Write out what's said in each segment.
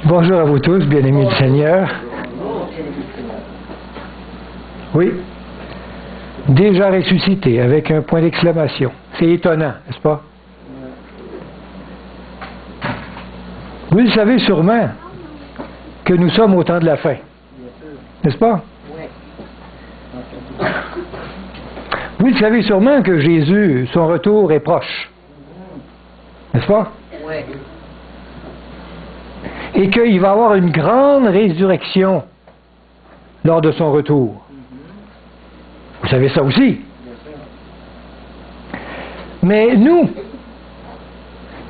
Bonjour à vous tous, bien-aimés du Seigneur. Oui, déjà ressuscité, avec un point d'exclamation. C'est étonnant, n'est-ce pas? Vous le savez sûrement que nous sommes au temps de la fin, n'est-ce pas? Vous le savez sûrement que Jésus, son retour est proche, n'est-ce pas? Et qu'il va y avoir une grande résurrection lors de son retour. Vous savez ça aussi. Mais nous,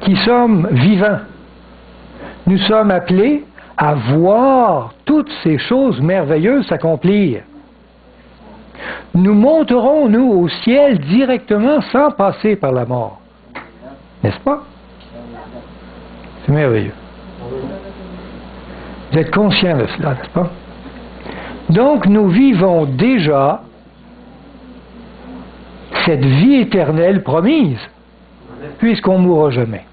qui sommes vivants, nous sommes appelés à voir toutes ces choses merveilleuses s'accomplir. Nous monterons, nous, au ciel directement sans passer par la mort. N'est-ce pas? C'est merveilleux. Vous êtes conscients de cela, n'est-ce pas? Donc, nous vivons déjà cette vie éternelle promise, puisqu'on ne mourra jamais.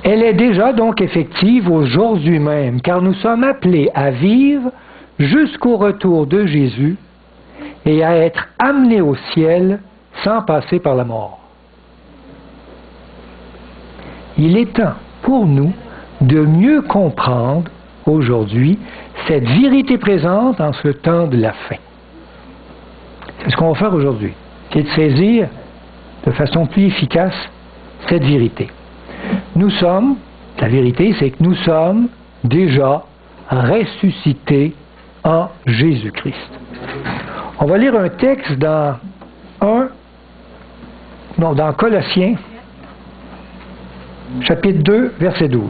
Elle est déjà donc effective aujourd'hui même, car nous sommes appelés à vivre jusqu'au retour de Jésus et à être amenés au ciel sans passer par la mort. Il est temps pour nous de mieux comprendre aujourd'hui cette vérité présente en ce temps de la fin. C'est ce qu'on va faire aujourd'hui, c'est de saisir de façon plus efficace cette vérité. Nous sommes, la vérité c'est que nous sommes déjà ressuscités en Jésus-Christ. On va lire un texte dans Colossiens, chapitre 2, verset 12.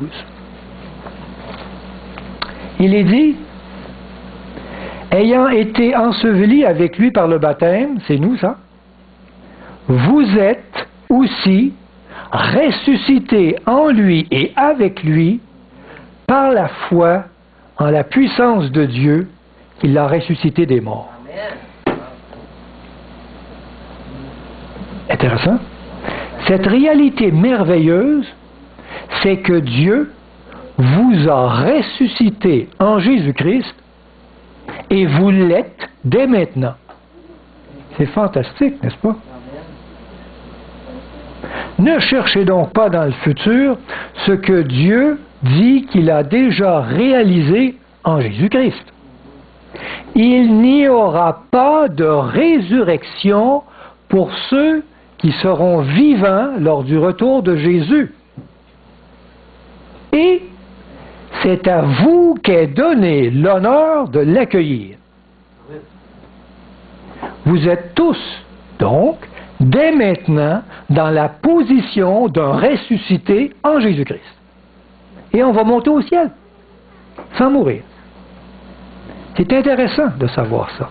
Il est dit, ayant été ensevelis avec lui par le baptême, c'est nous ça, vous êtes aussi ressuscités en lui et avec lui par la foi en la puissance de Dieu qui l'a ressuscité des morts. Intéressant. Cette réalité merveilleuse, c'est que Dieu vous a ressuscité en Jésus-Christ et vous l'êtes dès maintenant. C'est fantastique, n'est-ce pas? Ne cherchez donc pas dans le futur ce que Dieu dit qu'il a déjà réalisé en Jésus-Christ. Il n'y aura pas de résurrection pour ceux qui seront vivants lors du retour de Jésus. Et c'est à vous qu'est donné l'honneur de l'accueillir. Vous êtes tous, donc, dès maintenant, dans la position d'un ressuscité en Jésus-Christ. Et on va monter au ciel, sans mourir. C'est intéressant de savoir ça.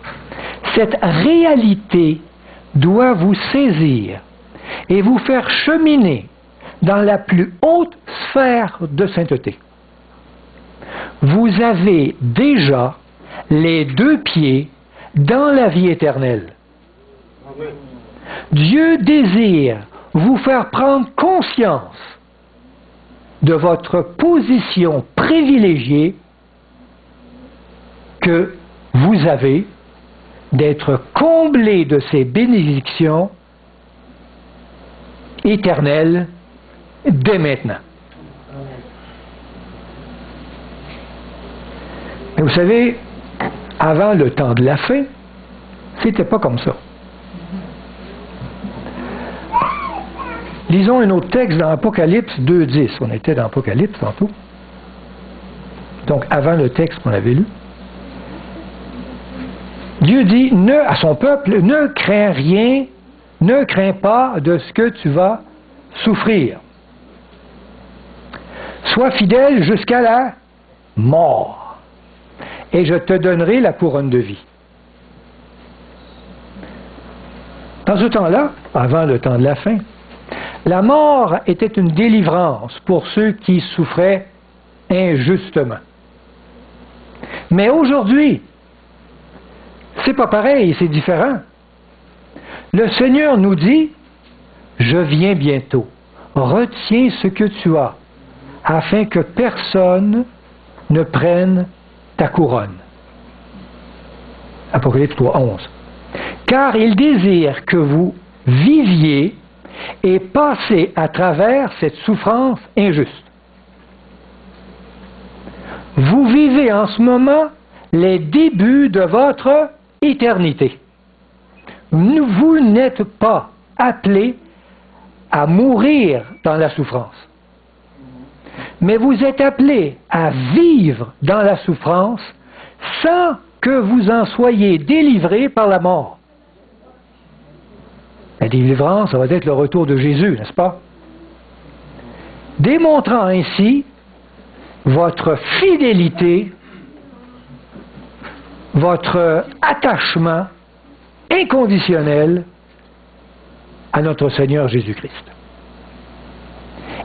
Cette réalité doit vous saisir et vous faire cheminer dans la plus haute sphère de sainteté. Vous avez déjà les deux pieds dans la vie éternelle. Dieu désire vous faire prendre conscience de votre position privilégiée que vous avez d'être comblé de ces bénédictions éternelles dès maintenant. Mais vous savez, avant le temps de la fin, c'était pas comme ça. Lisons un autre texte dans Apocalypse 2.10. On était dans Apocalypse tantôt. Donc, avant le texte qu'on avait lu. Dieu dit à son peuple, ne crains rien, ne crains pas de ce que tu vas souffrir. Sois fidèle jusqu'à la mort, et je te donnerai la couronne de vie. Dans ce temps-là, avant le temps de la fin, la mort était une délivrance pour ceux qui souffraient injustement. Mais aujourd'hui, c'est pas pareil, c'est différent. Le Seigneur nous dit, je viens bientôt. retiens ce que tu as, afin que personne ne prenne ta couronne. Apocalypse 3:11. Car il désire que vous viviez et passiez à travers cette souffrance injuste. Vous vivez en ce moment les débuts de votre éternité. Vous n'êtes pas appelés à mourir dans la souffrance, mais vous êtes appelés à vivre dans la souffrance sans que vous en soyez délivrés par la mort. La délivrance, ça va être le retour de Jésus, n'est-ce pas? Démontrant ainsi votre fidélité, votre attachement inconditionnel à notre Seigneur Jésus-Christ.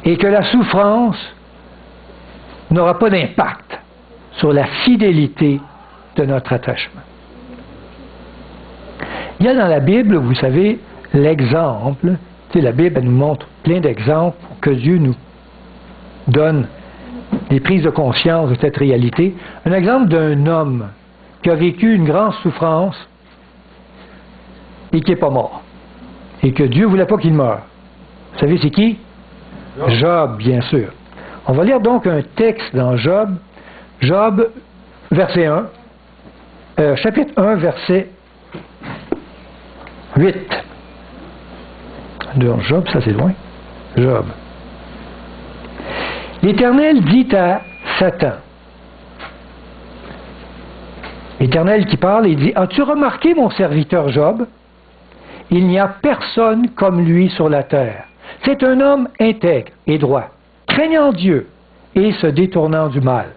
Et que la souffrance n'aura pas d'impact sur la fidélité de notre attachement. Il y a dans la Bible, vous savez, l'exemple. Tu sais, la Bible, elle nous montre plein d'exemples que Dieu nous donne des prises de conscience de cette réalité. Un exemple d'un homme qui a vécu une grande souffrance et qui n'est pas mort. Et que Dieu ne voulait pas qu'il meure. Vous savez, c'est qui? Job, bien sûr. On va lire donc un texte dans Job. Job, verset 1. Chapitre 1, verset 8. Donc, Job, ça c'est loin. Job. L'Éternel dit à Satan. L'Éternel qui parle, il dit, as-tu remarqué mon serviteur Job? Il n'y a personne comme lui sur la terre. C'est un homme intègre et droit, craignant Dieu et se détournant du mal.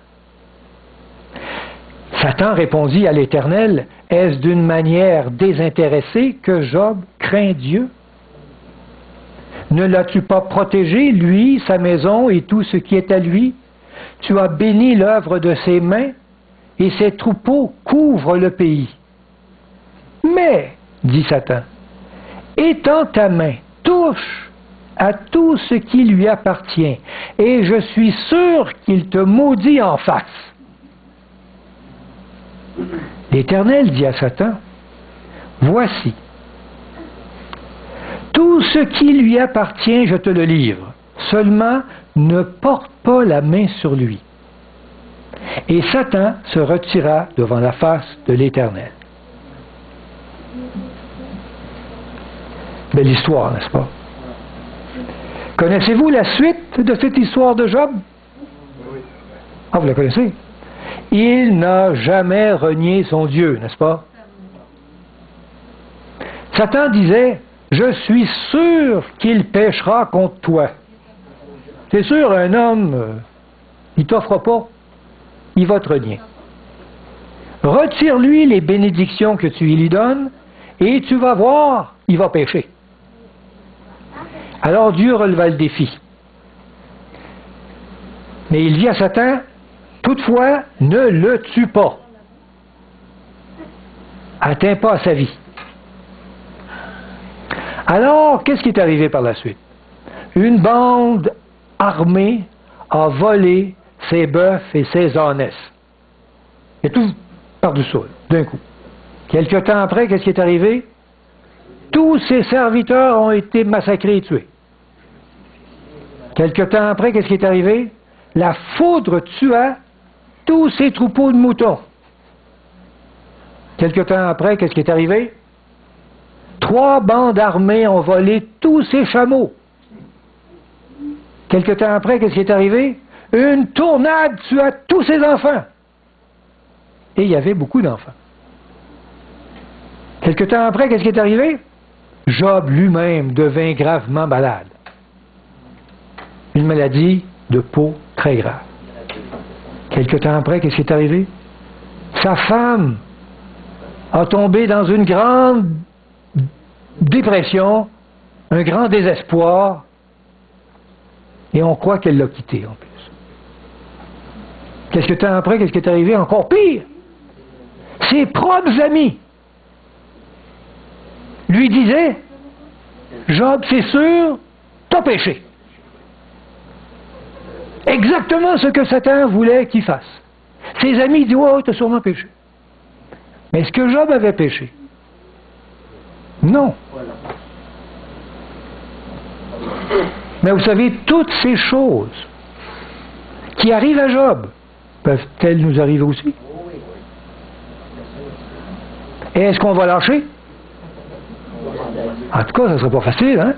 Satan répondit à l'Éternel, est-ce d'une manière désintéressée que Job craint Dieu? Ne l'as-tu pas protégé, lui, sa maison et tout ce qui est à lui? Tu as béni l'œuvre de ses mains, et ses troupeaux couvrent le pays. Mais, dit Satan, étends ta main, touche à tout ce qui lui appartient, et je suis sûr qu'il te maudit en face. L'Éternel dit à Satan, voici, tout ce qui lui appartient, je te le livre. Seulement, ne porte pas la main sur lui. Et Satan se retira devant la face de l'Éternel. Belle histoire, n'est-ce pas? Connaissez-vous la suite de cette histoire de Job? Ah, vous la connaissez? Il n'a jamais renié son Dieu, n'est-ce pas? Satan disait, je suis sûr qu'il péchera contre toi. C'est sûr, un homme, il t'offre pas, il va te renier. Retire-lui les bénédictions que tu lui donnes, et tu vas voir, il va pécher. Alors Dieu releva le défi. Mais il dit à Satan, toutefois, ne le tue pas. Atteins pas à sa vie. Alors, qu'est-ce qui est arrivé par la suite? Une bande armée a volé ses bœufs et ses ânesses. Et tout par-dessus, d'un coup. Quelque temps après, qu'est-ce qui est arrivé? Tous ses serviteurs ont été massacrés et tués. Quelque temps après, qu'est-ce qui est arrivé? La foudre tua tous ses troupeaux de moutons. Quelque temps après, qu'est-ce qui est arrivé? 3 bandes armées ont volé tous ses chameaux. Quelque temps après, qu'est-ce qui est arrivé? Une tornade tua tous ses enfants. Et il y avait beaucoup d'enfants. Quelque temps après, qu'est-ce qui est arrivé? Job lui-même devint gravement malade. Une maladie de peau très grave. Quelque temps après, qu'est-ce qui est arrivé? Sa femme a tombé dans une grande dépression, un grand désespoir, et on croit qu'elle l'a quitté en plus. Quelque temps après, qu'est-ce qui est arrivé? Encore pire! Ses propres amis lui disaient, Job, c'est sûr, t'as péché. Exactement ce que Satan voulait qu'il fasse. Ses amis disent, oh, tu as sûrement péché. Mais est-ce que Job avait péché? Non. Mais vous savez, toutes ces choses qui arrivent à Job, peuvent-elles nous arriver aussi? Et est-ce qu'on va lâcher? En tout cas, ça ne serait pas facile, hein?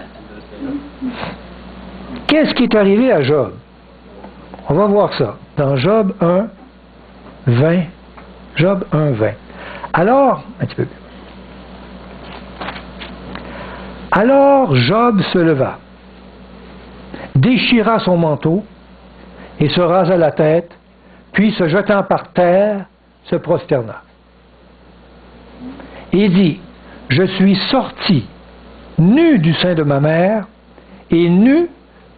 Qu'est-ce qui est arrivé à Job? On va voir ça dans Job 1, 20. Job 1, 20. Alors, un petit peu. Alors Job se leva, déchira son manteau et se rasa la tête, puis se jetant par terre, se prosterna. Et dit, je suis sorti nu du sein de ma mère, et nu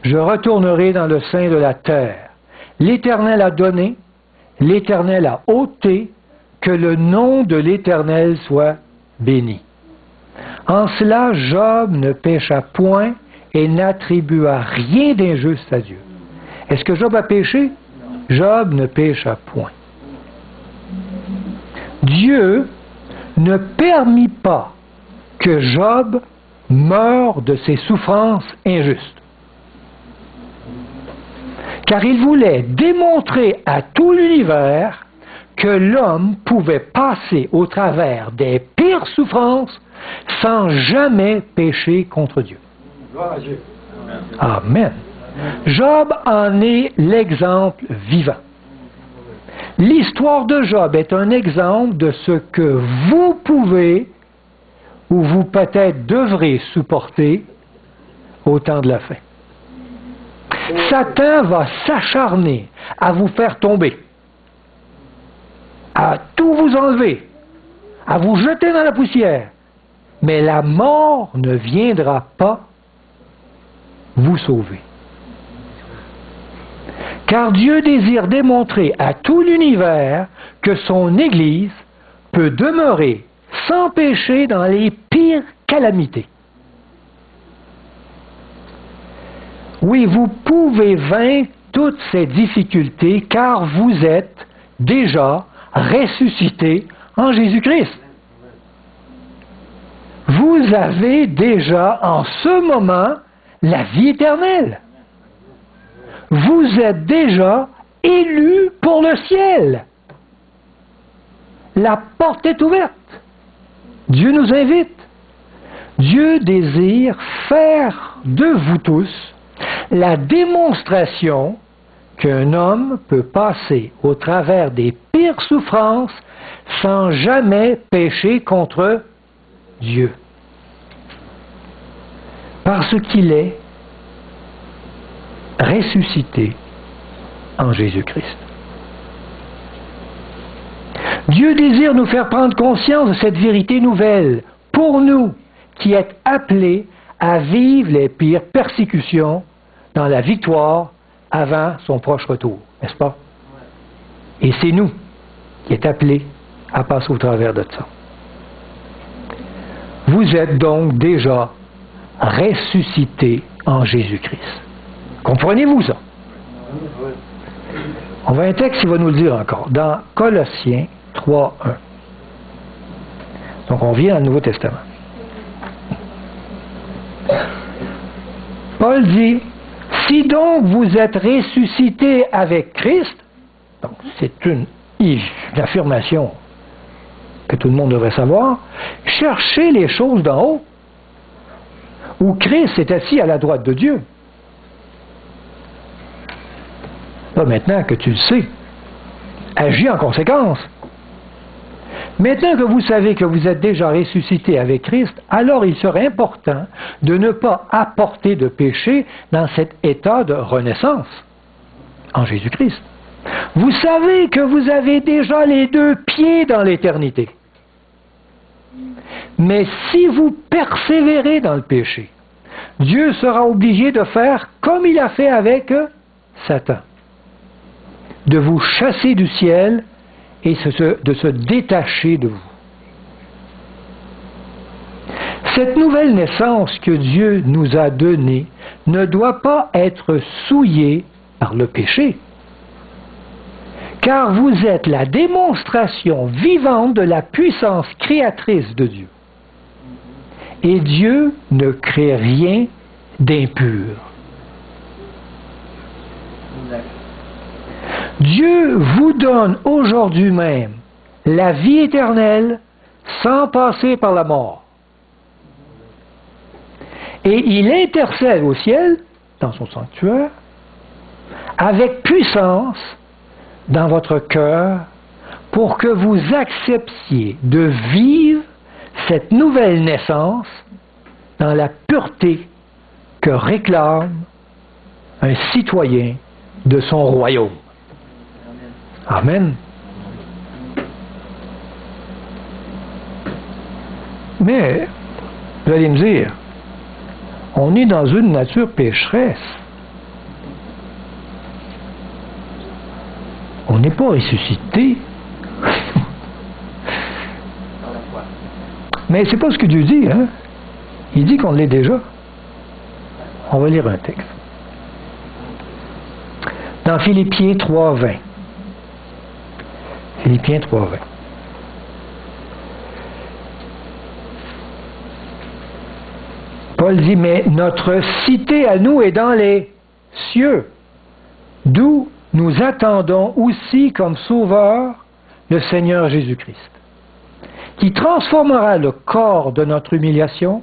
je retournerai dans le sein de la terre. L'Éternel a donné, l'Éternel a ôté, que le nom de l'Éternel soit béni. En cela, Job ne pécha point et n'attribua rien d'injuste à Dieu. Est-ce que Job a péché? Job ne pécha point. Dieu ne permit pas que Job meure de ses souffrances injustes. Car il voulait démontrer à tout l'univers que l'homme pouvait passer au travers des pires souffrances sans jamais pécher contre Dieu. Amen. Job en est l'exemple vivant. L'histoire de Job est un exemple de ce que vous pouvez ou vous peut-être devrez supporter au temps de la fin. Satan va s'acharner à vous faire tomber, à tout vous enlever, à vous jeter dans la poussière, mais la mort ne viendra pas vous sauver. Car Dieu désire démontrer à tout l'univers que son Église peut demeurer sans péché dans les pires calamités. Oui, vous pouvez vaincre toutes ces difficultés car vous êtes déjà ressuscité en Jésus-Christ. Vous avez déjà en ce moment la vie éternelle. Vous êtes déjà élus pour le ciel. La porte est ouverte. Dieu nous invite. Dieu désire faire de vous tous la démonstration qu'un homme peut passer au travers des pires souffrances sans jamais pécher contre Dieu. Parce qu'il est ressuscité en Jésus-Christ. Dieu désire nous faire prendre conscience de cette vérité nouvelle pour nous qui êtes appelés à vivre les pires persécutions dans la victoire avant son proche retour, n'est-ce pas? Et c'est nous qui êtes appelés à passer au travers de ça. Vous êtes donc déjà ressuscités en Jésus-Christ. Comprenez-vous ça? On va un texte qui va nous le dire encore, dans Colossiens 3, 1. Donc on vient dans le Nouveau Testament. Paul dit, si donc vous êtes ressuscités avec Christ, donc c'est une affirmation que tout le monde devrait savoir, cherchez les choses d'en haut, où Christ est assis à la droite de Dieu. Là, maintenant que tu le sais, agis en conséquence. Maintenant que vous savez que vous êtes déjà ressuscité avec Christ, alors il serait important de ne pas apporter de péché dans cet état de renaissance en Jésus-Christ. Vous savez que vous avez déjà les deux pieds dans l'éternité. Mais si vous persévérez dans le péché, Dieu sera obligé de faire comme il a fait avec Satan, de vous chasser du ciel et de se détacher de vous. Cette nouvelle naissance que Dieu nous a donnée ne doit pas être souillée par le péché. Car vous êtes la démonstration vivante de la puissance créatrice de Dieu. Et Dieu ne crée rien d'impur. Dieu vous donne aujourd'hui même la vie éternelle sans passer par la mort. Et il intercède au ciel, dans son sanctuaire, avec puissance dans votre cœur, pour que vous acceptiez de vivre cette nouvelle naissance dans la pureté que réclame un citoyen de son royaume. Amen. Mais, vous allez me dire, on est dans une nature pécheresse. On n'est pas ressuscité. Mais c'est pas ce que Dieu dit, hein? Il dit qu'on l'est déjà. On va lire un texte. Dans Philippiens 3:20. Philippiens 3:20. Paul dit, mais notre cité à nous est dans les cieux, d'où nous attendons aussi comme sauveur le Seigneur Jésus-Christ, qui transformera le corps de notre humiliation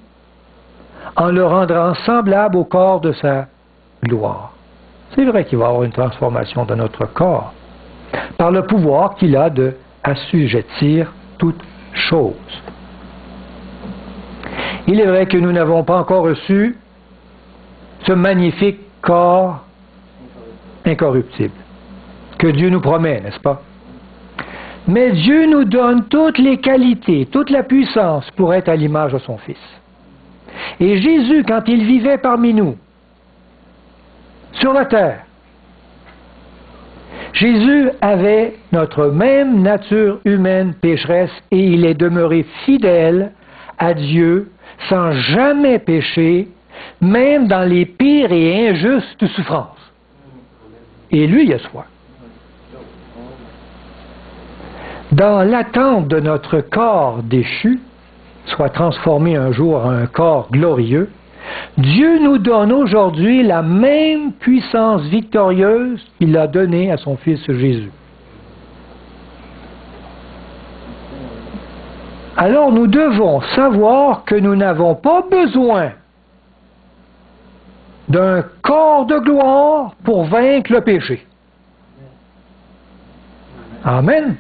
en le rendant semblable au corps de sa gloire. C'est vrai qu'il va y avoir une transformation de notre corps, par le pouvoir qu'il a de assujettir toutes choses. Il est vrai que nous n'avons pas encore reçu ce magnifique corps incorruptible que Dieu nous promet, n'est-ce pas? Mais Dieu nous donne toutes les qualités, toute la puissance pour être à l'image de son Fils. Et Jésus, quand il vivait parmi nous, sur la terre, Jésus avait notre même nature humaine pécheresse et il est demeuré fidèle à Dieu sans jamais pécher, même dans les pires et injustes souffrances. Et lui, il a soif. Dans l'attente de notre corps déchu, soit transformé un jour en un corps glorieux, Dieu nous donne aujourd'hui la même puissance victorieuse qu'il a donnée à son Fils Jésus. Alors nous devons savoir que nous n'avons pas besoin d'un corps de gloire pour vaincre le péché. Amen.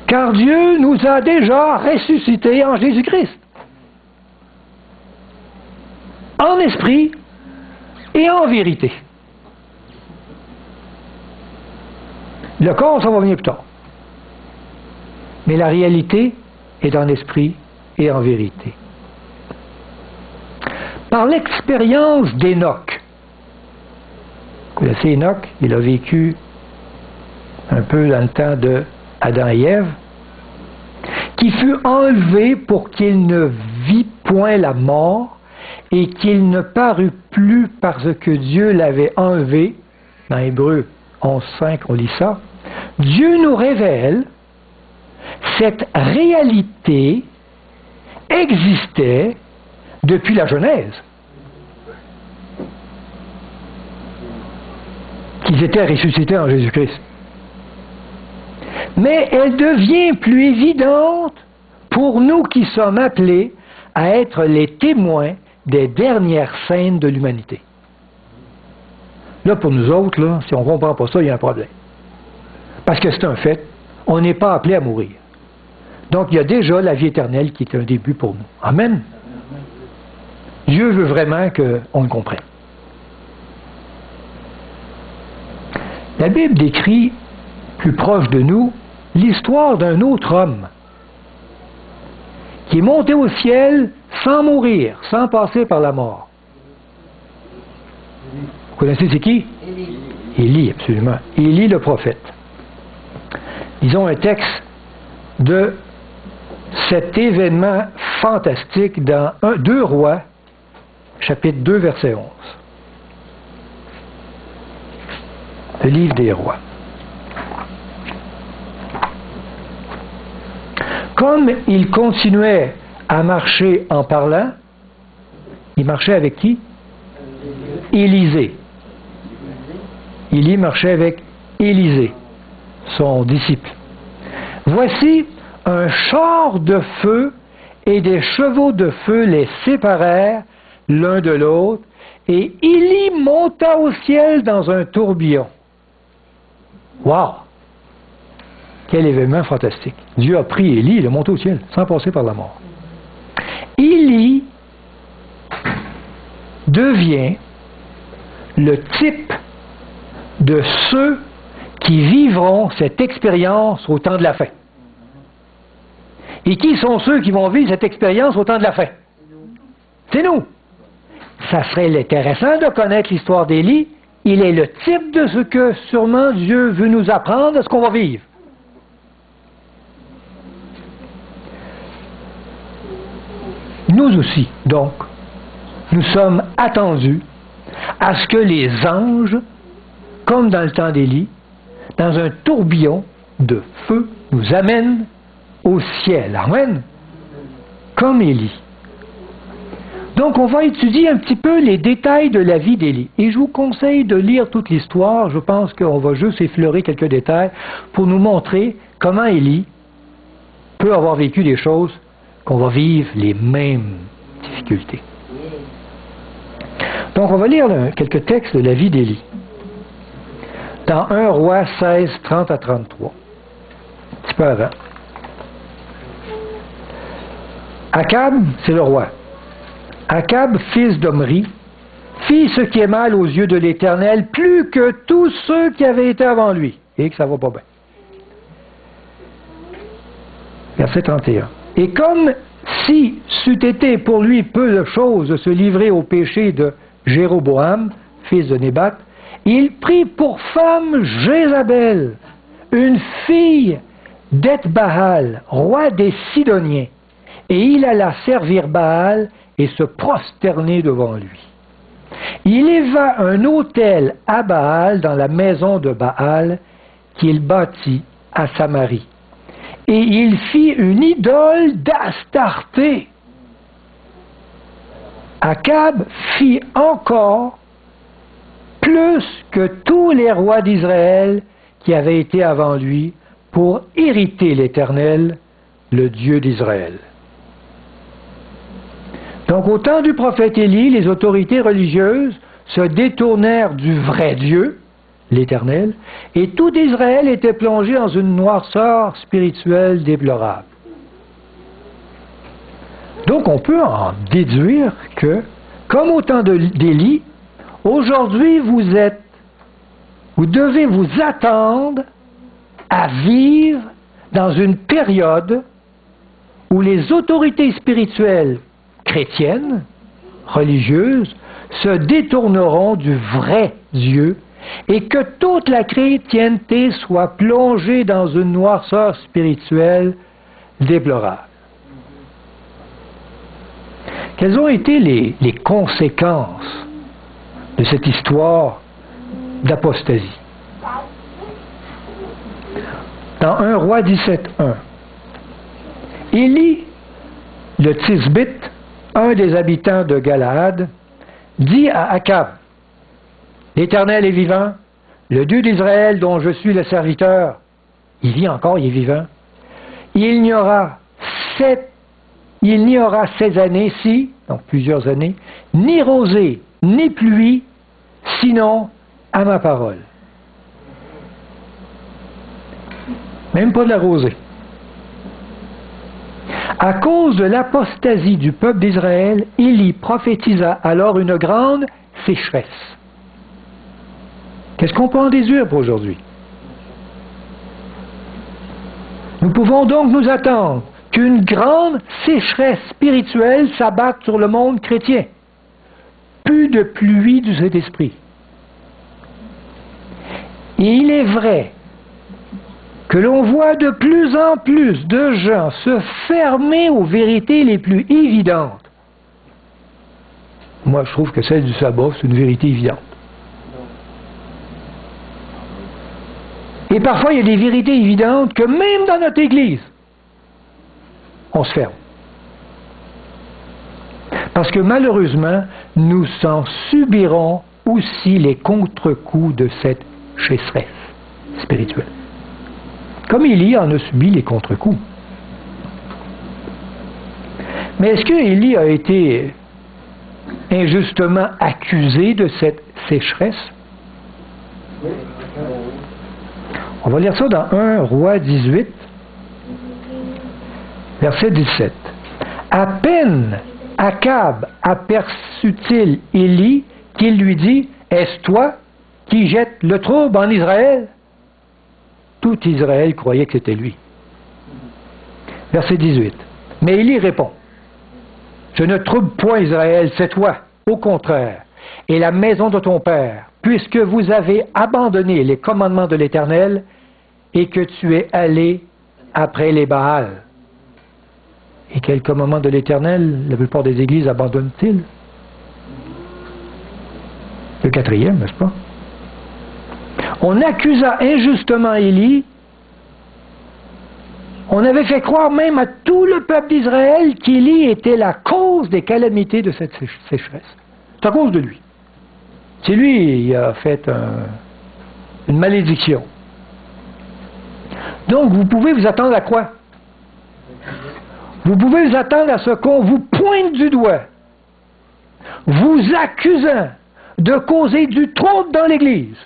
Car Dieu nous a déjà ressuscités en Jésus-Christ. En esprit et en vérité. Le corps, ça va venir plus tard. Mais la réalité est en esprit et en vérité. Par l'expérience d'Enoch. Vous connaissez Enoch? Il a vécu un peu dans le temps de Adam et Ève, qui fut enlevé pour qu'il ne vit point la mort et qu'il ne parut plus parce que Dieu l'avait enlevé. Dans Hébreux 11:5, on lit ça. Dieu nous révèle cette réalité existait depuis la Genèse. Qu'ils étaient ressuscités en Jésus-Christ. Mais elle devient plus évidente pour nous qui sommes appelés à être les témoins des dernières scènes de l'humanité. Là, pour nous autres, là, si on ne comprend pas ça, il y a un problème. Parce que c'est un fait, on n'est pas appelé à mourir. Donc, il y a déjà la vie éternelle qui est un début pour nous. Amen. Dieu veut vraiment qu'on le comprenne. La Bible décrit, plus proche de nous, l'histoire d'un autre homme qui est monté au ciel sans mourir, sans passer par la mort. Vous connaissez c'est qui? Élie, absolument. Élie le prophète. Disons un texte de cet événement fantastique dans 2 Rois, chapitre 2, verset 11. Le livre des rois. Comme il continuait à marcher en parlant, il marchait avec qui? Élisée. Élie marchait avec Élisée, son disciple. Voici un char de feu et des chevaux de feu les séparèrent l'un de l'autre, et Élie monta au ciel dans un tourbillon. Wow! Quel événement fantastique. Dieu a pris Élie et l'a monté au ciel, sans passer par la mort. Élie devient le type de ceux qui vivront cette expérience au temps de la fin. Et qui sont ceux qui vont vivre cette expérience au temps de la fin? C'est nous. Ça serait intéressant de connaître l'histoire d'Élie. Il est le type de ce que sûrement Dieu veut nous apprendre, de ce qu'on va vivre. Nous aussi, donc, nous sommes attendus à ce que les anges, comme dans le temps d'Élie, dans un tourbillon de feu, nous amènent au ciel. Amen. Comme Élie. Donc, on va étudier un petit peu les détails de la vie d'Élie. Et je vous conseille de lire toute l'histoire. Je pense qu'on va juste effleurer quelques détails pour nous montrer comment Élie peut avoir vécu des choses qu'on va vivre les mêmes difficultés. Donc, on va lire quelques textes de la vie d'Élie. Dans 1 Roi 16, 30 à 33. Un petit peu avant. Akab, c'est le roi. Akab, fils d'Omri, fit ce qui est mal aux yeux de l'Éternel, plus que tous ceux qui avaient été avant lui. Et que ça va pas bien. Verset 31. Et comme si c'eût été pour lui peu de choses de se livrer au péché de Jéroboam, fils de Nébat, il prit pour femme Jézabel, une fille d'Eth-Baal, roi des Sidoniens, et il alla servir Baal et se prosterner devant lui. Il éva un autel à Baal dans la maison de Baal qu'il bâtit à Samarie. Et il fit une idole d'Astarté. Akab fit encore plus que tous les rois d'Israël qui avaient été avant lui pour irriter l'Éternel, le Dieu d'Israël. Donc au temps du prophète Élie, les autorités religieuses se détournèrent du vrai Dieu, l'Éternel, et tout Israël était plongé dans une noirceur spirituelle déplorable. Donc on peut en déduire que, comme au temps d'Élie, aujourd'hui vous devez vous attendre à vivre dans une période où les autorités spirituelles chrétiennes, religieuses, se détourneront du vrai Dieu et que toute la chrétienté soit plongée dans une noirceur spirituelle déplorable. Quelles ont été les conséquences de cette histoire d'apostasie? Dans 1 Roi 17.1, Élie, le Tisbite, un des habitants de Galaad, dit à Akab, « L'Éternel est vivant, le Dieu d'Israël dont je suis le serviteur. » Il vit encore, il est vivant. « Il n'y aura 16 années-ci, donc plusieurs années, ni rosée, ni pluie, sinon à ma parole. » Même pas de la rosée. À cause de l'apostasie du peuple d'Israël, Élie prophétisa alors une grande sécheresse. Qu'est-ce qu'on peut en déduire pour aujourd'hui? Nous pouvons donc nous attendre qu'une grande sécheresse spirituelle s'abatte sur le monde chrétien. Plus de pluie du Saint-Esprit. Et il est vrai que l'on voit de plus en plus de gens se fermer aux vérités les plus évidentes. Moi, je trouve que celle du sabbat, c'est une vérité évidente. Et parfois, il y a des vérités évidentes que même dans notre Église, on se ferme. Parce que malheureusement, nous en subirons aussi les contre-coups de cette sécheresse spirituelle. Comme Élie en a subi les contre-coups. Mais est-ce que Élie a été injustement accusé de cette sécheresse? On va lire ça dans 1 Roi 18, verset 17. À peine Akab aperçut-il Élie qu'il lui dit, « Est-ce toi qui jettes le trouble en Israël? » Tout Israël croyait que c'était lui. Verset 18. Mais Élie répond, « Je ne trouble point Israël, c'est toi, au contraire, et la maison de ton père, puisque vous avez abandonné les commandements de l'Éternel et que tu es allé après les Baals. » Et quel commandement de l'Éternel la plupart des églises abandonnent-ils? Le 4e, n'est-ce pas? On accusa injustement Élie. On avait fait croire même à tout le peuple d'Israël qu'Élie était la cause des calamités de cette sécheresse. C'est à cause de lui. C'est lui qui a fait une malédiction. Donc, vous pouvez vous attendre à quoi? Vous pouvez vous attendre à ce qu'on vous pointe du doigt, vous accusant de causer du trouble dans l'Église.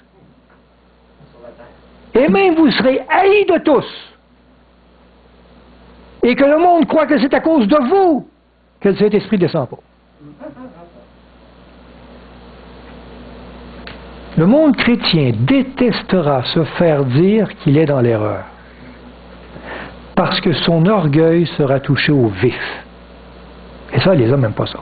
Et même vous serez haïs de tous. Et que le monde croit que c'est à cause de vous que le Saint-Esprit ne descend pas. Le monde chrétien détestera se faire dire qu'il est dans l'erreur, parce que son orgueil sera touché au vif. Et ça, les hommes n'aiment pas ça.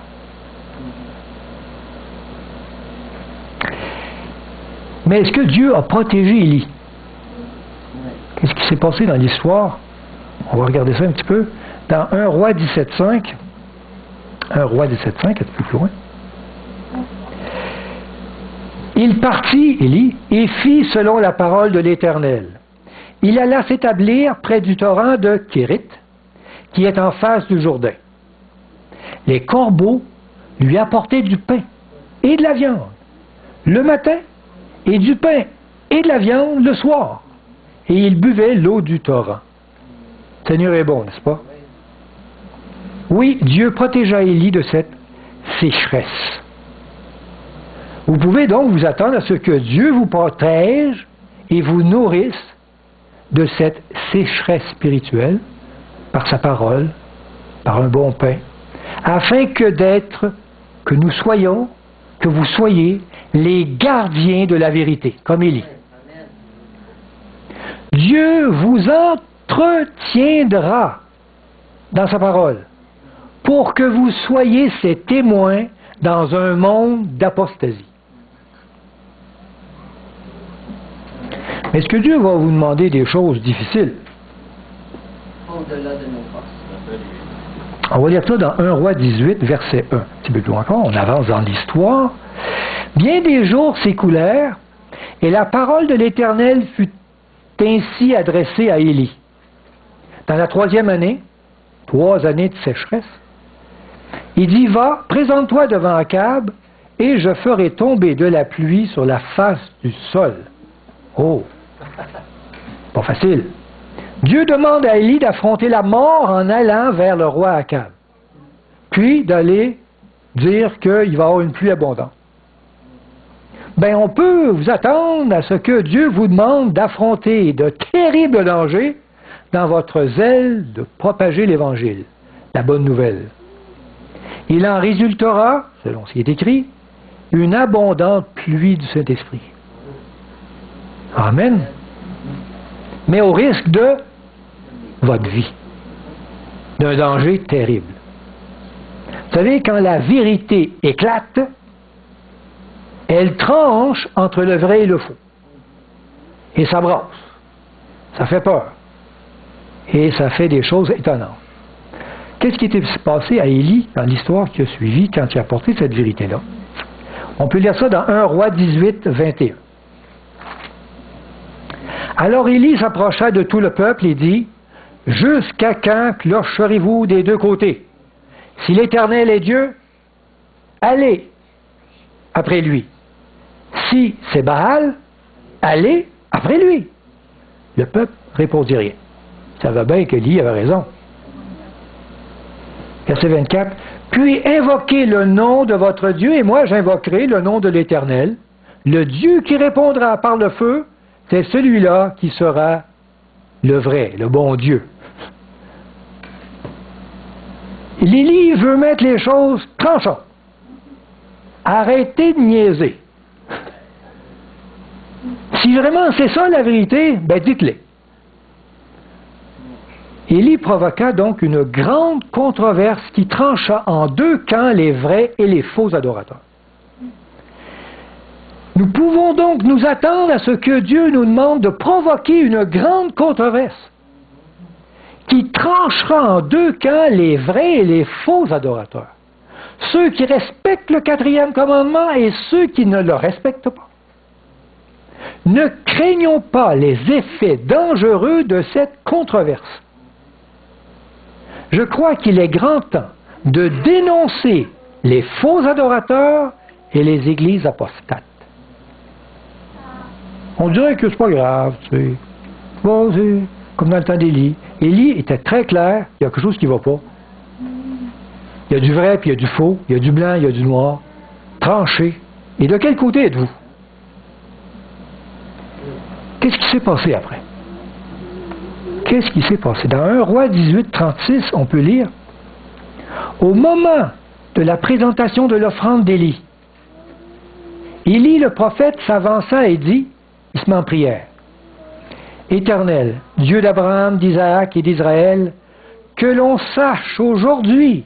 Mais est-ce que Dieu a protégé Élie? Qu'est-ce qui s'est passé dans l'histoire? On va regarder ça un petit peu. Dans 1 Roi 17.5, 1 Roi 17.5, un petit peu plus loin. Il partit, Élie, et fit selon la parole de l'Éternel. Il alla s'établir près du torrent de Kérit, qui est en face du Jourdain. Les corbeaux lui apportaient du pain et de la viande le matin, et du pain et de la viande le soir. Et il buvait l'eau du torrent. Le Seigneur est bon, n'est-ce pas? Oui, Dieu protégea Élie de cette sécheresse. Vous pouvez donc vous attendre à ce que Dieu vous protège et vous nourrisse de cette sécheresse spirituelle par sa parole, par un bon pain, afin que nous soyons, que vous soyez les gardiens de la vérité, comme Élie. Dieu vous entretiendra dans sa parole pour que vous soyez ses témoins dans un monde d'apostasie. Est-ce que Dieu va vous demander des choses difficiles? Au-delà de nos forces. On va lire ça dans 1 Roi 18, verset 1. Un petit peu plus loin encore, on avance dans l'histoire. Bien des jours s'écoulèrent, et la parole de l'Éternel fut ainsi adressée à Élie. Dans la 3e année, 3 années de sécheresse, il dit, va, présente-toi devant Akab, et je ferai tomber de la pluie sur la face du sol. Oh! Pas facile. Dieu demande à Élie d'affronter la mort en allant vers le roi Akab, puis d'aller dire qu'il va y avoir une pluie abondante. Ben, on peut vous attendre à ce que Dieu vous demande d'affronter de terribles dangers dans votre zèle de propager l'Évangile, la bonne nouvelle. Il en résultera, selon ce qui est écrit, une abondante pluie du Saint-Esprit. Amen. Mais au risque de votre vie, d'un danger terrible. Vous savez, quand la vérité éclate, elle tranche entre le vrai et le faux. Et ça brasse. Ça fait peur. Et ça fait des choses étonnantes. Qu'est-ce qui était passé à Élie dans l'histoire qui a suivi quand il a apporté cette vérité-là? On peut lire ça dans 1 Roi 18, 21. Alors Élie s'approcha de tout le peuple et dit, « Jusqu'à quand clocherez-vous des deux côtés? Si l'Éternel est Dieu, allez après lui. Si c'est Baal, allez après lui. » Le peuple répondit rien. Ça va bien qu'Élie avait raison. Verset 24. « Puis invoquez le nom de votre Dieu, et moi j'invoquerai le nom de l'Éternel. Le Dieu qui répondra par le feu, c'est celui-là qui sera le vrai, le bon Dieu. » Élie veut mettre les choses tranchantes. Arrêtez de niaiser. Si vraiment c'est ça la vérité, ben dites-le. Élie provoqua donc une grande controverse qui trancha en deux camps les vrais et les faux adorateurs. Nous pouvons donc nous attendre à ce que Dieu nous demande de provoquer une grande controverse qui tranchera en deux camps les vrais et les faux adorateurs. Ceux qui respectent le 4e commandement et ceux qui ne le respectent pas. Ne craignons pas les effets dangereux de cette controverse. Je crois qu'il est grand temps de dénoncer les faux adorateurs et les églises apostates. On dirait que c'est pas grave, tu sais. Bon, c'est comme dans le temps d'Élie. Élie était très clair, il y a quelque chose qui ne va pas. Il y a du vrai, puis il y a du faux, il y a du blanc, il y a du noir. Tranché. Et de quel côté êtes-vous? Qu'est-ce qui s'est passé après? Qu'est-ce qui s'est passé? Dans 1 Roi 18, 36, on peut lire, « Au moment de la présentation de l'offrande d'Élie, Élie le prophète s'avança et dit, il se met en prière, « Éternel, Dieu d'Abraham, d'Isaac et d'Israël, que l'on sache aujourd'hui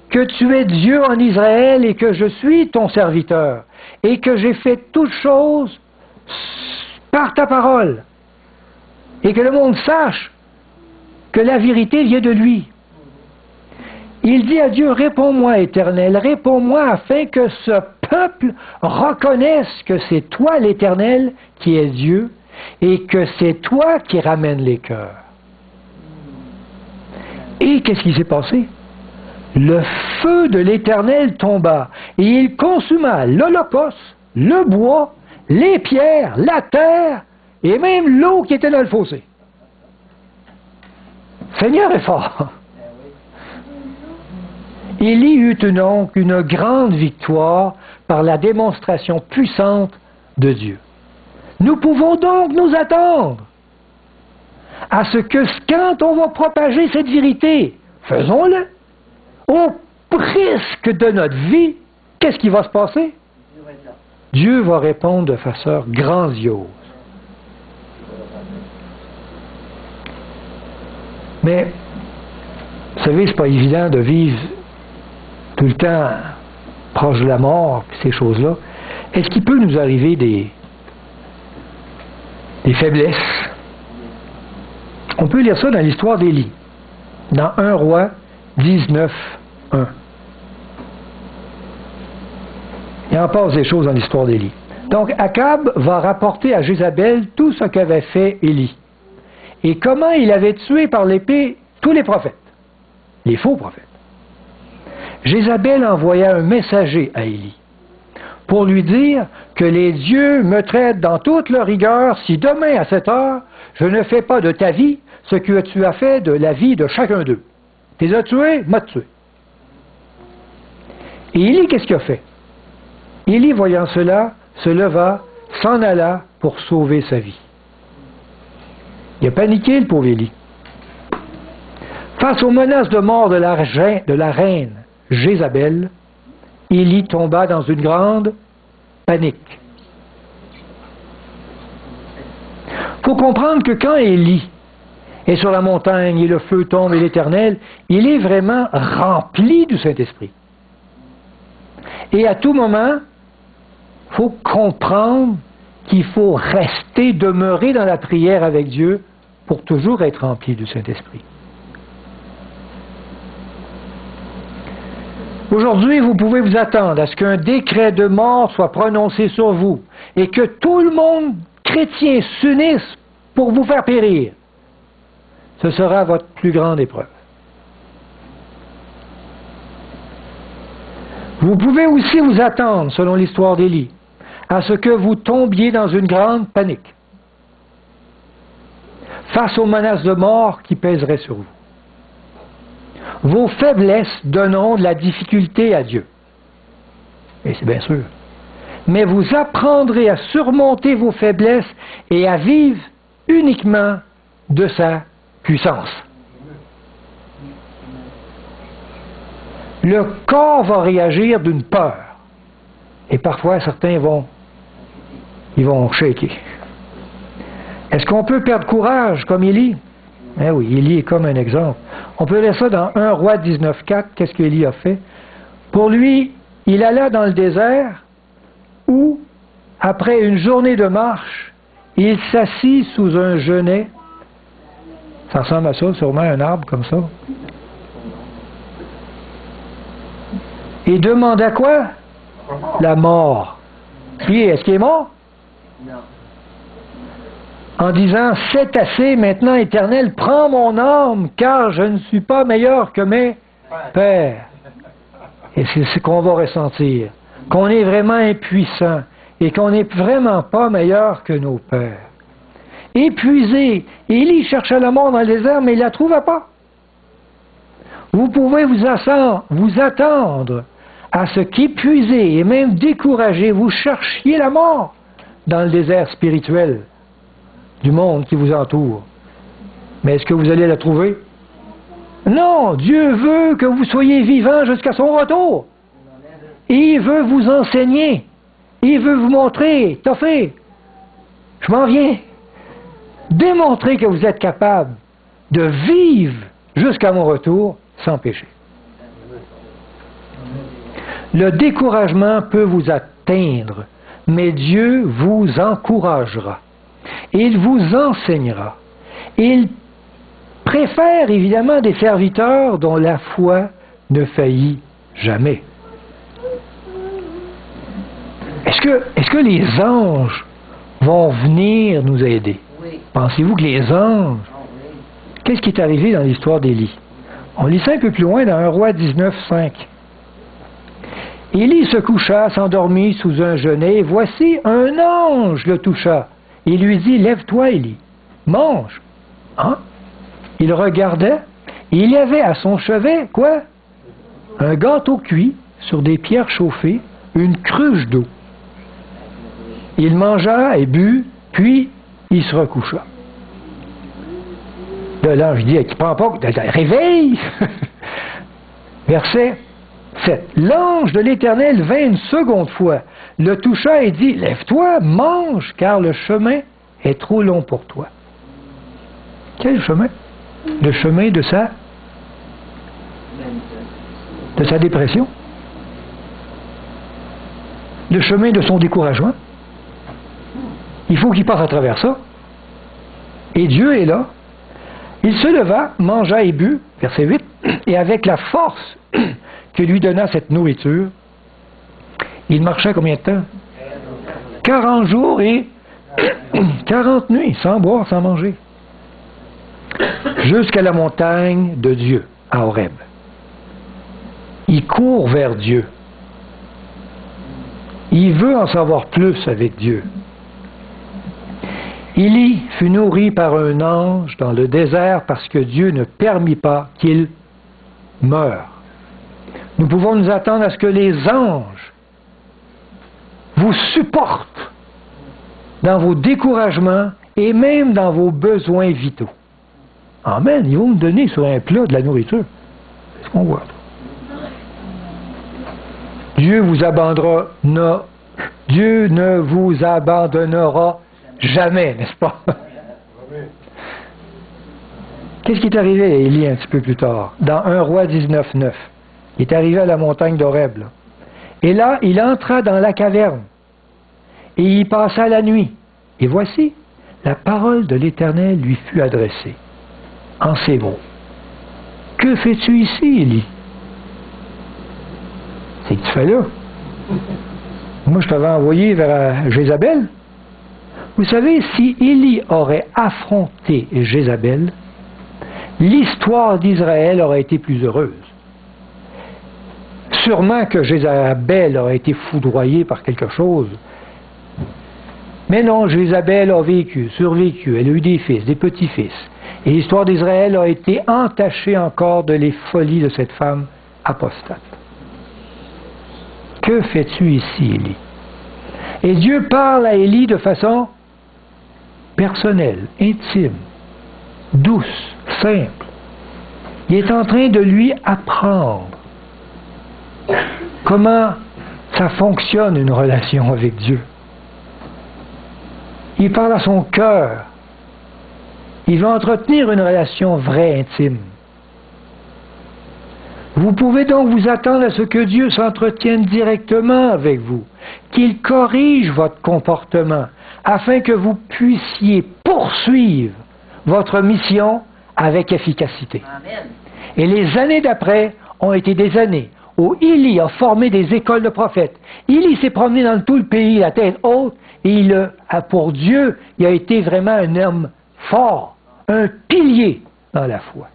que tu es Dieu en Israël et que je suis ton serviteur, et que j'ai fait toutes choses par ta parole, et que le monde sache que la vérité vient de lui. » Il dit à Dieu, « Réponds-moi, Éternel, réponds-moi afin que ce peuple reconnaisse que c'est toi, l'Éternel, qui est Dieu, et que c'est toi qui ramènes les cœurs. » Et qu'est-ce qui s'est passé? Le feu de l'Éternel tomba, et il consuma l'holocauste, le bois, les pierres, la terre, et même l'eau qui était dans le fossé. Seigneur est fort. Élie eut donc une grande victoire par la démonstration puissante de Dieu. Nous pouvons donc nous attendre à ce que quand on va propager cette vérité, faisons-le. Au risque de notre vie, qu'est-ce qui va se passer? Dieu va répondre de façon grandiose. Mais, vous savez, c'est pas évident de vivre tout le temps proche de la mort, ces choses-là. Est-ce qu'il peut nous arriver des faiblesses? On peut lire ça dans l'histoire d'Élie, dans 1 Roi 19, 1. Il en passe des choses dans l'histoire d'Élie. Donc, Akab va rapporter à Jézabel tout ce qu'avait fait Élie. Et comment il avait tué par l'épée tous les prophètes, les faux prophètes. Jézabel envoya un messager à Élie pour lui dire que les dieux me traitent dans toute leur rigueur si demain à cette heure, je ne fais pas de ta vie ce que tu as fait de la vie de chacun d'eux. Tu les as tués, m'a tué. Et Élie, qu'est-ce qu'il a fait? Élie, voyant cela, se leva, s'en alla pour sauver sa vie. Il a paniqué, le pauvre Élie. Face aux menaces de mort de la reine Jézabel, Élie tomba dans une grande panique. Il faut comprendre que quand Élie est sur la montagne et le feu tombe et l'Éternel, il est vraiment rempli du Saint-Esprit. Et à tout moment, il faut comprendre qu'il faut rester, demeurer dans la prière avec Dieu pour toujours être rempli du Saint-Esprit. Aujourd'hui, vous pouvez vous attendre à ce qu'un décret de mort soit prononcé sur vous et que tout le monde chrétien s'unisse pour vous faire périr. Ce sera votre plus grande épreuve. Vous pouvez aussi vous attendre, selon l'histoire d'Élie, à ce que vous tombiez dans une grande panique face aux menaces de mort qui pèseraient sur vous. Vos faiblesses donneront de la difficulté à Dieu. Et c'est bien sûr. Mais vous apprendrez à surmonter vos faiblesses et à vivre uniquement de sa puissance. Le corps va réagir d'une peur. Et parfois, certains vont shaker. Est-ce qu'on peut perdre courage comme Élie? Eh oui, Élie est comme un exemple. On peut lire ça dans 1 Roi 19,4. Qu'est-ce qu'Élie a fait? Pour lui, il alla dans le désert où, après une journée de marche, il s'assit sous un genêt. Ça ressemble à ça, sûrement un arbre comme ça. Et demanda quoi? La mort. Puis, est-ce qu'il est mort? Non. En disant, c'est assez, maintenant, Éternel, prends mon âme, car je ne suis pas meilleur que mes pères. Et c'est ce qu'on va ressentir, qu'on est vraiment impuissant et qu'on n'est vraiment pas meilleur que nos pères. Épuisé, Élie chercha la mort dans le désert, mais il ne la trouva pas. Vous pouvez vous attendre à ce qu'épuisé et même découragé, vous cherchiez la mort dans le désert spirituel du monde qui vous entoure. Mais est-ce que vous allez la trouver? Non, Dieu veut que vous soyez vivants jusqu'à son retour. Et il veut vous enseigner. Il veut vous montrer, t'as fait. Je m'en viens. Démontrer que vous êtes capable de vivre jusqu'à mon retour sans péché. Le découragement peut vous atteindre, mais Dieu vous encouragera. Il vous enseignera. Il préfère évidemment des serviteurs dont la foi ne faillit jamais. Est-ce que les anges vont venir nous aider? Oui. Pensez-vous que les anges... Qu'est-ce qui est arrivé dans l'histoire d'Élie? On lit ça un peu plus loin dans 1 Roi 19,5. Élie se coucha, s'endormit sous un genêt, et voici un ange le toucha. Il lui dit, lève-toi, Élie, mange. Hein? Il regardait, et il y avait à son chevet, quoi? Un gâteau cuit sur des pierres chauffées, une cruche d'eau. Il mangea et but, puis il se recoucha. Là, l'ange dit, qui prend pas, réveille! Verset 7. L'ange de l'Éternel vint une seconde fois, le toucha et dit, lève-toi, mange, car le chemin est trop long pour toi. Quel chemin? Le chemin de sa dépression. Le chemin de son découragement. Il faut qu'il passe à travers ça. Et Dieu est là. Il se leva, mangea et but, verset 8, et avec la force que lui donna cette nourriture, il marcha combien de temps? 40 jours et 40 nuits, sans boire, sans manger. Jusqu'à la montagne de Dieu, à Horeb. Il court vers Dieu. Il veut en savoir plus avec Dieu. Élie fut nourri par un ange dans le désert parce que Dieu ne permit pas qu'il meure. Nous pouvons nous attendre à ce que les anges vous supportent dans vos découragements et même dans vos besoins vitaux. Amen. Ils vont nous donner sur un plat de la nourriture. C'est ce qu'on voit. Dieu ne vous abandonnera jamais, n'est-ce pas? Qu'est-ce qui est arrivé à Élie un petit peu plus tard? Dans 1 Roi 19,9. Il est arrivé à la montagne d'Horeb. Là. Et là, il entra dans la caverne. Et il y passa la nuit. Et voici, la parole de l'Éternel lui fut adressée. En ces mots. Que fais-tu ici, Élie? C'est que tu fais là. Moi, je t'avais envoyé vers Jézabel Vous savez, si Élie aurait affronté Jézabel, l'histoire d'Israël aurait été plus heureuse. Sûrement que Jézabel aurait été foudroyée par quelque chose. Mais non, Jézabel a vécu, survécu, elle a eu des fils, des petits-fils. Et l'histoire d'Israël a été entachée encore de les folies de cette femme apostate. Que fais-tu ici, Élie? Et Dieu parle à Élie de façon personnelle, intime, douce, simple. Il est en train de lui apprendre comment ça fonctionne une relation avec Dieu. Il parle à son cœur. Il veut entretenir une relation vraie, intime. Vous pouvez donc vous attendre à ce que Dieu s'entretienne directement avec vous, qu'il corrige votre comportement, afin que vous puissiez poursuivre votre mission avec efficacité. Amen. Et les années d'après ont été des années où Élie a formé des écoles de prophètes. Élie s'est promené dans tout le pays, la tête haute, et pour Dieu, il a été vraiment un homme fort, un pilier dans la foi.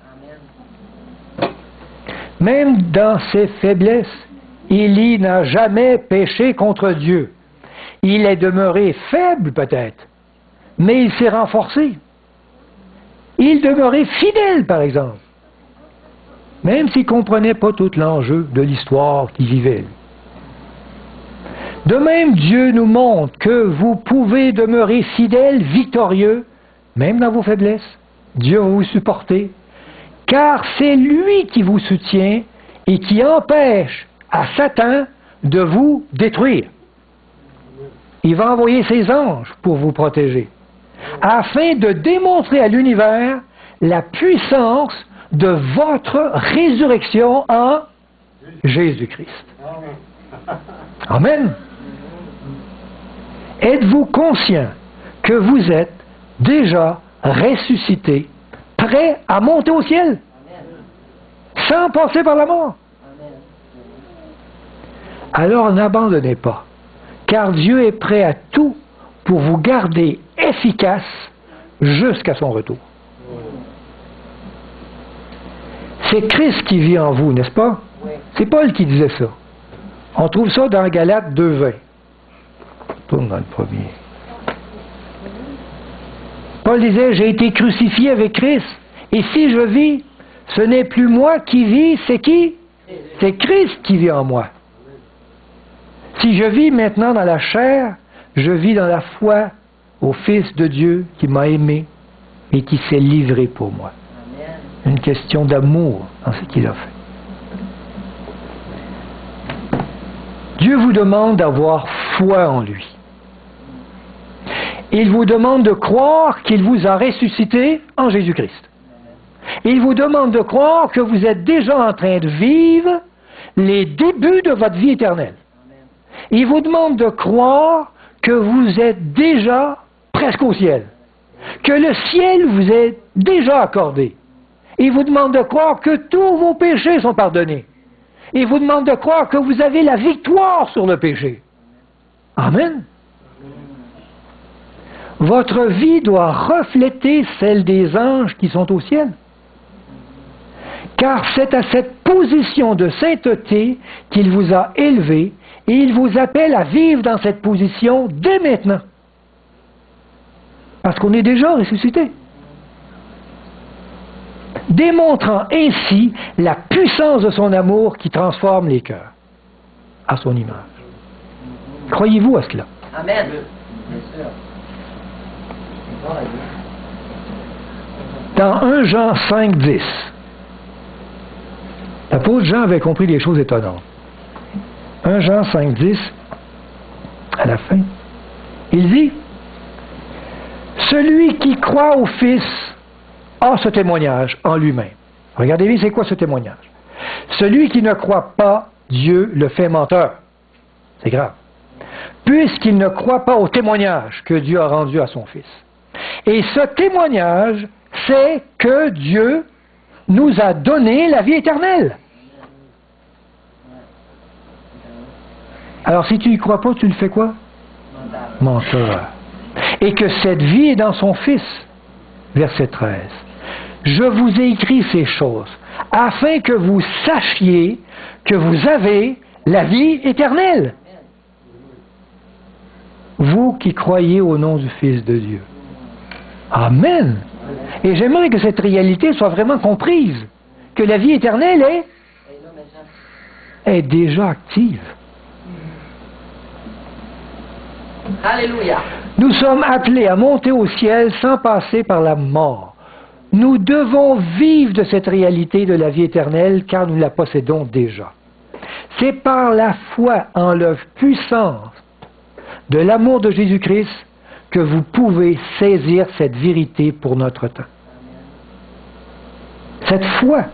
Même dans ses faiblesses, Élie n'a jamais péché contre Dieu. Il est demeuré faible peut-être, mais il s'est renforcé. Il demeurait fidèle, par exemple, même s'il ne comprenait pas tout l'enjeu de l'histoire qu'il vivait. De même, Dieu nous montre que vous pouvez demeurer fidèle, victorieux, même dans vos faiblesses. Dieu va vous supporter, car c'est lui qui vous soutient et qui empêche à Satan de vous détruire. Il va envoyer ses anges pour vous protéger, afin de démontrer à l'univers la puissance de votre résurrection en Jésus-Christ. Amen. Êtes-vous conscient que vous êtes déjà ressuscité, prêt à monter au ciel, sans passer par la mort? Alors n'abandonnez pas, car Dieu est prêt à tout pour vous garder efficace jusqu'à son retour. C'est Christ qui vit en vous, n'est-ce pas? C'est Paul qui disait ça. On trouve ça dans Galates 2:20. Tourne dans le premier. Paul disait, j'ai été crucifié avec Christ, et si je vis, ce n'est plus moi qui vis, c'est qui? C'est Christ qui vit en moi. Si je vis maintenant dans la chair, je vis dans la foi au Fils de Dieu qui m'a aimé et qui s'est livré pour moi. Une question d'amour dans ce qu'il a fait. Dieu vous demande d'avoir foi en lui. Il vous demande de croire qu'il vous a ressuscité en Jésus-Christ. Il vous demande de croire que vous êtes déjà en train de vivre les débuts de votre vie éternelle. Il vous demande de croire que vous êtes déjà presque au ciel, que le ciel vous est déjà accordé. Il vous demande de croire que tous vos péchés sont pardonnés. Il vous demande de croire que vous avez la victoire sur le péché. Amen. Votre vie doit refléter celle des anges qui sont au ciel. Car c'est à cette position de sainteté qu'il vous a élevé et il vous appelle à vivre dans cette position dès maintenant. Parce qu'on est déjà ressuscité. Démontrant ainsi la puissance de son amour qui transforme les cœurs à son image. Croyez-vous à cela? Amen. Bien sûr. Dans 1 Jean 5:10, l'apôtre Jean avait compris des choses étonnantes. 1 Jean 5:10, à la fin, il dit, « Celui qui croit au Fils a ce témoignage en lui-même. » Regardez bien, c'est quoi ce témoignage? Celui qui ne croit pas, Dieu le fait menteur. C'est grave. Puisqu'il ne croit pas au témoignage que Dieu a rendu à son Fils. Et ce témoignage, c'est que Dieu nous a donné la vie éternelle. Alors si tu n'y crois pas, tu le fais quoi? Menteur. et que cette vie est dans son Fils. Verset 13. Je vous ai écrit ces choses, afin que vous sachiez que vous avez la vie éternelle. Vous qui croyez au nom du Fils de Dieu. Amen. Et j'aimerais que cette réalité soit vraiment comprise, que la vie éternelle est déjà active. Alléluia. Nous sommes appelés à monter au ciel sans passer par la mort. Nous devons vivre de cette réalité de la vie éternelle car nous la possédons déjà. C'est par la foi en l'œuvre puissante de l'amour de Jésus-Christ que vous pouvez saisir cette vérité pour notre temps. Cette foi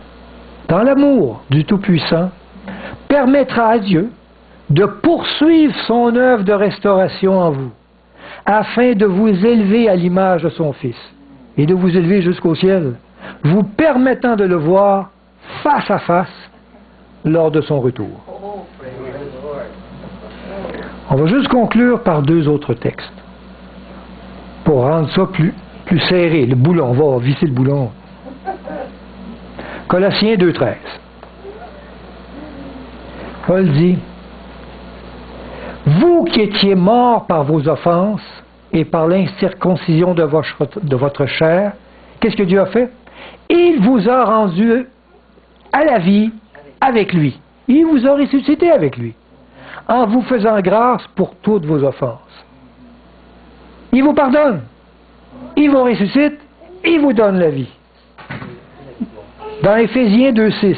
dans l'amour du Tout-Puissant permettra à Dieu de poursuivre son œuvre de restauration en vous, afin de vous élever à l'image de son Fils, et de vous élever jusqu'au ciel, vous permettant de le voir face à face lors de son retour. On va juste conclure par 2 autres textes, pour rendre ça plus serré, le boulon, on va visser le boulon. Colossiens 2,13. Paul dit, « Vous qui étiez morts par vos offenses et par l'incirconcision de votre chair, qu'est-ce que Dieu a fait? Il vous a rendu à la vie avec lui. Il vous a ressuscité avec lui, en vous faisant grâce pour toutes vos offenses. Il vous pardonne, il vous ressuscite, il vous donne la vie. » Dans Éphésiens 2,6,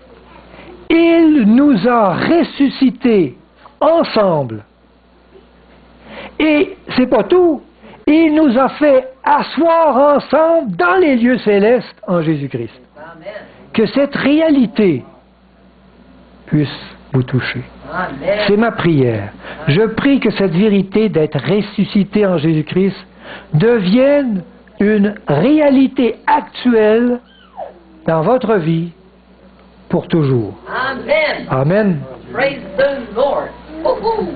« Il nous a ressuscités ensemble. Et c'est pas tout, il nous a fait asseoir ensemble dans les lieux célestes en Jésus-Christ. » Que cette réalité puisse vous toucher. C'est ma prière. Je prie que cette vérité d'être ressuscité en Jésus-Christ devienne une réalité actuelle dans votre vie pour toujours. Amen. Amen. Praise the Lord. Woo-hoo.